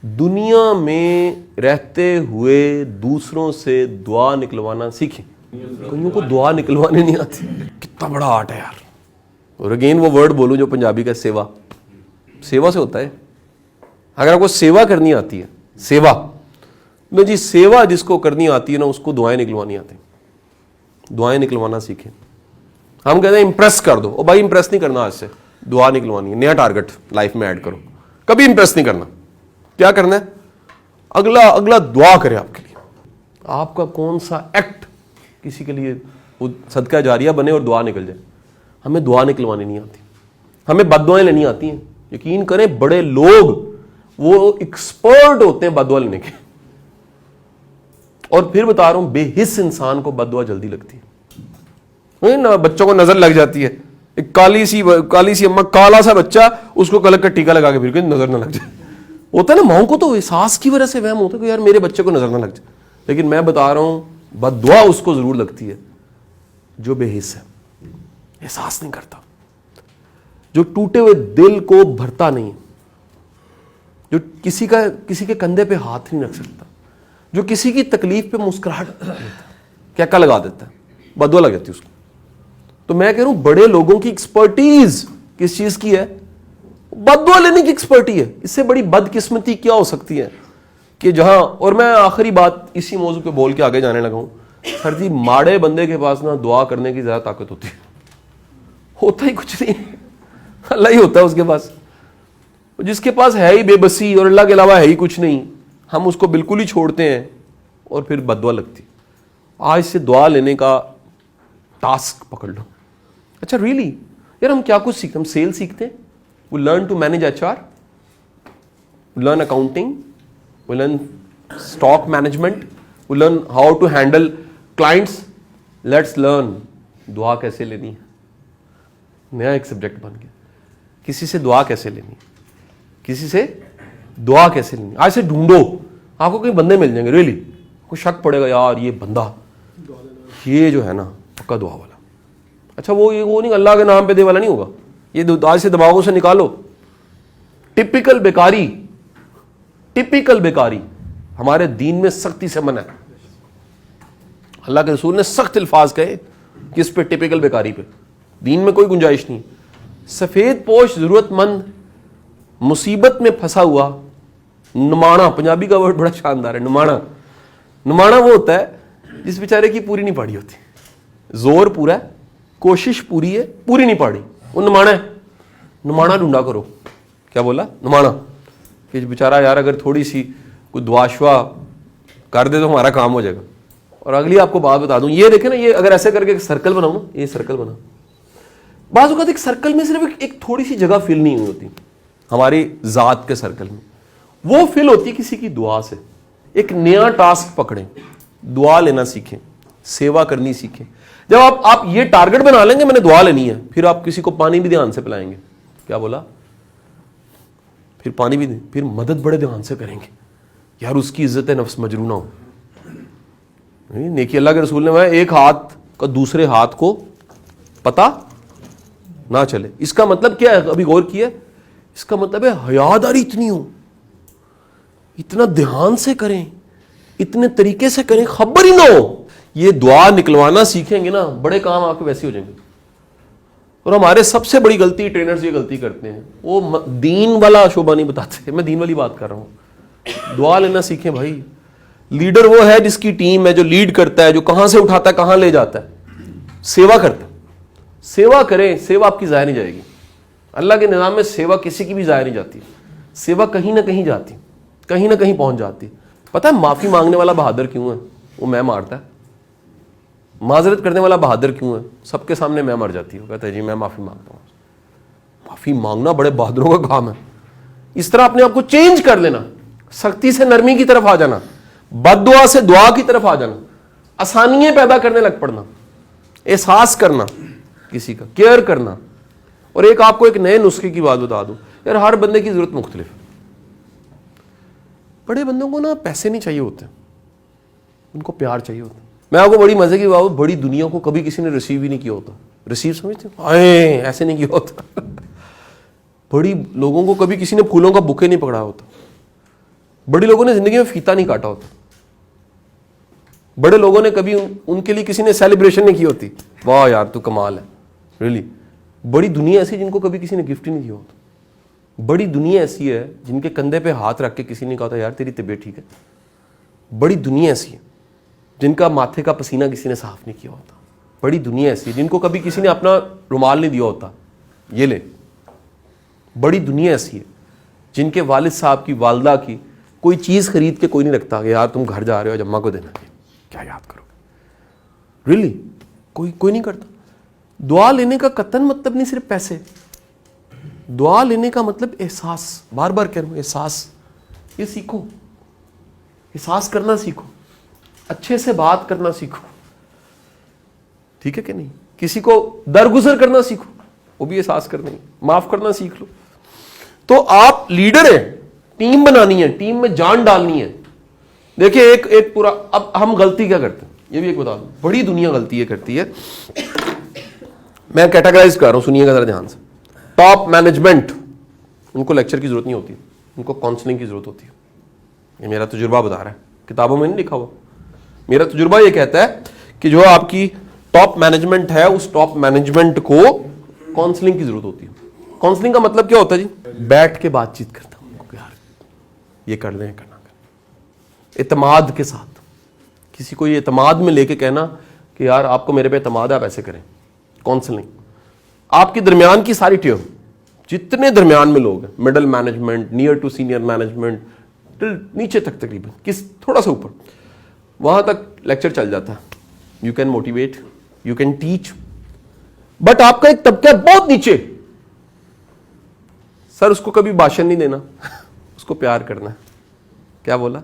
دنیا میں رہتے ہوئے دوسروں سے دعا نکلوانا سیکھیں. کئیوں کو دعا نکلوانے نہیں آتی. کتنا بڑا آرٹ ہے یار. اور اگین وہ ورڈ بولوں جو پنجابی کا سیوا. سیوا سے ہوتا ہے. اگر آپ کو سیوا کرنی آتی ہے, سیوا نہ جی, سیوا جس کو کرنی آتی ہے نا اس کو دعائیں نکلوانی آتی ہیں. دعائیں نکلوانا سیکھیں. ہم کہتے ہیں امپریس کر دو. او بھائی امپریس نہیں کرنا, آج سے دعا نکلوانی ہے. نیا ٹارگٹ لائف میں ایڈ کرو. کبھی امپریس نہیں کرنا. کیا کرنا ہے؟ اگلا دعا کرے آپ کے لیے. آپ کا کون سا ایکٹ کسی کے لیے صدقہ جاریہ بنے اور دعا نکل جائے. ہمیں دعا نکلوانی نہیں آتی, ہمیں بد دعائیں لینی آتی ہیں. یقین کریں بڑے لوگ وہ ایکسپرٹ ہوتے ہیں بد دعا لینے کے. اور پھر بتا رہا ہوں, بے حس انسان کو بد دعا جلدی لگتی ہے. بچوں کو نظر لگ جاتی ہے. ایک کالی سی اما, کالا سا بچہ, اس کو کلک کا ٹیکا لگا کے پھر نظر نہ لگ جائے. ہوتا ہے نا, ماؤں کو تو احساس کی وجہ سے وہم ہوتا ہے کہ یار میرے بچے کو نظر نہ لگ جائے. لیکن میں بتا رہا ہوں بد دعا اس کو ضرور لگتی ہے جو بے حس ہے, احساس نہیں کرتا, جو ٹوٹے ہوئے دل کو بھرتا نہیں, جو کسی کے کندھے پہ ہاتھ نہیں رکھ سکتا, جو کسی کی تکلیف پہ مسکراہٹ کیا لگا دیتا ہے, بد دعا لگ جاتی ہے اس کو. تو میں کہہ رہا ہوں بڑے لوگوں کی ایکسپرٹیز کس چیز کی ہے؟ بد دعا لینے کی ایکسپرٹی ہے. اس سے بڑی بدقسمتی کیا ہو سکتی ہے کہ جہاں, اور میں آخری بات اسی موضوع پہ بول کے آگے جانے لگا ہوں. سر جی, ماڑے بندے کے پاس نا دعا کرنے کی زیادہ طاقت ہوتی ہے. ہوتا ہی کچھ نہیں, اللہ ہی ہوتا ہے اس کے پاس. جس کے پاس ہے ہی بے بسی اور اللہ کے علاوہ ہے ہی کچھ نہیں, ہم اس کو بالکل ہی چھوڑتے ہیں اور پھر بد دعا لگتی. آج سے دعا لینے کا ٹاسک پکڑ لو. اچھا ریئلی یار, ہم کیا کچھ سیکھتے ہیں؟ ہم سیل سیکھتے ہیں. We learn to manage HR, we learn accounting, we learn stock management, we learn how to handle clients. Let's learn دعا کیسے لینی ہے. نیا ایک سبجیکٹ بن گیا. کسی سے دعا کیسے لینی ہے, کسی سے دعا کیسے لینی ہے. آج سے ڈھونڈو, آپ کو کئی بندے مل جائیں گے. ریئلی کوئی شک پڑے گا یار یہ بندہ یہ جو ہے نا پکا دعا والا. اچھا وہ نہیں, اللہ کے نام پہ دے والا نہیں ہوگا. یہ آج سے دماغوں سے نکالو. ٹپیکل بیکاری ہمارے دین میں سختی سے منع ہے. اللہ کے رسول نے سخت الفاظ کہے کہ اس پہ ٹپیکل بیکاری پہ دین میں کوئی گنجائش نہیں. سفید پوش ضرورت مند مصیبت میں پھنسا ہوا نمانا, پنجابی کا ورڈ بڑا شاندار ہے. نمانا وہ ہوتا ہے جس بیچارے کی پوری نہیں پاڑی ہوتی. زور پورا ہے, کوشش پوری ہے, پوری نہیں پاڑی, وہ نمانا ہے. نمانا ڈھونڈا کرو. کیا بولا؟ نمانا. کہ بیچارہ یار اگر تھوڑی سی کوئی دعا شوا کر دے تو ہمارا کام ہو جائے گا. اور اگلی آپ کو بات بتا دوں, یہ دیکھیں نا, یہ اگر ایسے کر کے ایک سرکل بناؤں نا, یہ سرکل بنا, بعض اوقات ایک سرکل میں صرف ایک تھوڑی سی جگہ فل نہیں ہوتی ہماری ذات کے سرکل میں, وہ فل ہوتی کسی کی دعا سے. ایک نیا ٹاسک پکڑیں, دعا لینا سیکھیں, سیوا کرنی سیکھیں. جب آپ یہ ٹارگٹ بنا لیں گے میں نے دعا لینی ہے, پھر آپ کسی کو پانی بھی دھیان سے پلائیں گے. کیا بولا؟ پھر پانی بھی دیں, پھر مدد بڑے دھیان سے کریں گے یار, اس کی عزت نفس مجروح نہ ہو. نیکی اللہ کے رسول نے ایک ہاتھ کا دوسرے ہاتھ کو پتہ نہ چلے. اس کا مطلب کیا ہے؟ ابھی غور کیا. اس کا مطلب ہے حیاداری اتنی ہو, اتنا دھیان سے کریں, اتنے طریقے سے کریں, خبر ہی نہ ہو. یہ دعا نکلوانا سیکھیں گے نا, بڑے کام آپ کے ویسے ہو جائیں گے. اور ہمارے سب سے بڑی غلطی, ٹرینرز یہ غلطی کرتے ہیں, وہ دین والا شعبہ نہیں بتاتے. میں دین والی بات کر رہا ہوں. دعا لینا سیکھیں بھائی. لیڈر وہ ہے جس کی ٹیم ہے, جو لیڈ کرتا ہے, جو کہاں سے اٹھاتا ہے کہاں لے جاتا ہے, سیوا کرتا ہے. سیوا کریں, سیوا آپ کی ضائع نہیں جائے گی. اللہ کے نظام میں سیوا کسی کی بھی ضائع نہیں جاتی. سیوا کہیں نہ کہیں جاتی, کہیں نہ کہیں پہنچ جاتی. پتہ ہے معافی مانگنے والا بہادر کیوں ہے؟ وہ میں مارتا ہے. معذرت کرنے والا بہادر کیوں ہے؟ سب کے سامنے میں مر جاتی ہوں, کہتا ہے جی میں معافی مانگتا ہوں. معافی مانگنا بڑے بہادروں کا کام ہے. اس طرح اپنے آپ کو چینج کر لینا, سختی سے نرمی کی طرف آ جانا, بد دعا سے دعا کی طرف آ جانا, آسانیاں پیدا کرنے لگ پڑنا, احساس کرنا کسی کا, کیئر کرنا. اور ایک آپ کو ایک نئے نسخے کی بات بتا دوں یار, ہر بندے کی ضرورت مختلف ہے. بڑے بندوں کو نا پیسے نہیں چاہیے ہوتے, ان کو پیار چاہیے ہوتا. میں آپ کو بڑی مزے کی بات, بڑی دنیا کو کبھی کسی نے ریسیو ہی نہیں کیا ہوتا. ریسیو سمجھتے ہیں, ایسے نہیں کیا ہوتا. بڑی لوگوں کو کبھی کسی نے پھولوں کا بکے نہیں پکڑا ہوتا. بڑے لوگوں نے زندگی میں فیتا نہیں کاٹا ہوتا. بڑے لوگوں نے کبھی ان کے لیے کسی نے سیلیبریشن نہیں کی ہوتی, واہ یار تو کمال ہے. ریئلی بڑی دنیا ایسی جن کو کبھی کسی نے گفٹ ہی نہیں دیا ہوتا. بڑی دنیا ایسی ہے جن کے کندھے پہ ہاتھ رکھ کے کسی نے کہا تھا یار تیری طبیعت ٹھیک ہے. بڑی دنیا ایسی ہے جن کا ماتھے کا پسینہ کسی نے صاف نہیں کیا ہوتا. بڑی دنیا ایسی ہے جن کو کبھی کسی نے اپنا رومال نہیں دیا ہوتا, یہ لے. بڑی دنیا ایسی ہے جن کے والد صاحب کی, والدہ کی کوئی چیز خرید کے کوئی نہیں رکھتا کہ یار تم گھر جا رہے ہو جمعہ کو دینا, کیا یاد کرو گے. ریئلی کوئی نہیں کرتا. دعا لینے کا قطعاً مطلب نہیں صرف پیسے. دعا لینے کا مطلب احساس. بار بار کہہ رہا ہوں احساس. یہ سیکھو, احساس کرنا سیکھو, اچھے سے بات کرنا سیکھو. ٹھیک ہے کہ نہیں. کسی کو درگزر کرنا سیکھو, وہ بھی احساس کرنا ہی. معاف کرنا سیکھ لو. تو آپ لیڈر ہیں, ٹیم بنانی ہے, ٹیم میں جان ڈالنی ہے. دیکھیں ایک پورا, اب ہم غلطی کیا کرتے ہیں یہ بھی ایک بتا دوں. بڑی دنیا غلطی یہ کرتی ہے, میں کیٹاگرائز کر رہا ہوں, سنیے گا ذرا دھیان سے. ٹاپ مینجمنٹ, ان کو لیکچر کی ضرورت نہیں ہوتی, ان کو کاؤنسلنگ کی ضرورت ہوتی ہے. یہ میرا تجربہ بتا رہا ہے, کتابوں میں نہیں لکھا ہوا. میرا تجربہ یہ کہتا ہے کہ جو آپ کی ٹاپ مینجمنٹ ہے اس ٹاپ مینجمنٹ کو کاؤنسلنگ کی ضرورت ہوتی ہے. کاؤنسلنگ کا مطلب کیا ہوتا ہے جی؟ بیٹھ کے بات چیت کرتا ہوں یار یہ کر لیں, کرنا کریں, اعتماد کے ساتھ. کسی کو یہ اعتماد میں لے کے کہنا کہ یار آپ کو میرے پہ اعتماد ہے, آپ ایسے کریں. کاؤنسلنگ آپ کے درمیان کی ساری ٹیم, جتنے درمیان میں لوگ ہیں, middle management, near to senior management, نیچے تک تقریباً, تھوڑا سا اوپر, وہاں تک لیکچر چل جاتا ہے. You can motivate, you can teach. But آپ کا ایک طبقہ بہت نیچے, سر اس کو کبھی بھاشن نہیں دینا, اس کو پیار کرنا ہے. کیا بولا؟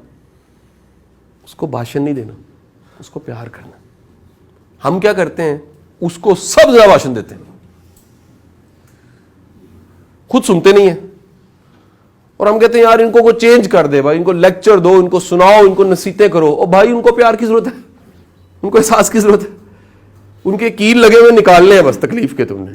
اس کو بھاشن نہیں دینا, اس کو پیار کرنا. ہم کیا کرتے ہیں, اس کو سب زیادہ بھاشن دیتے ہیں, خود سنتے نہیں ہیں, اور ہم کہتے ہیں یار ان کو چینج کر دے بھائی, ان کو لیکچر دو, ان کو سناؤ, ان کو نصیحتیں کرو. اور بھائی ان کو پیار کی ضرورت ہے, ان کو احساس کی ضرورت ہے. ان کے کیل لگے ہوئے نکالنے ہیں بس تکلیف کے تم نے.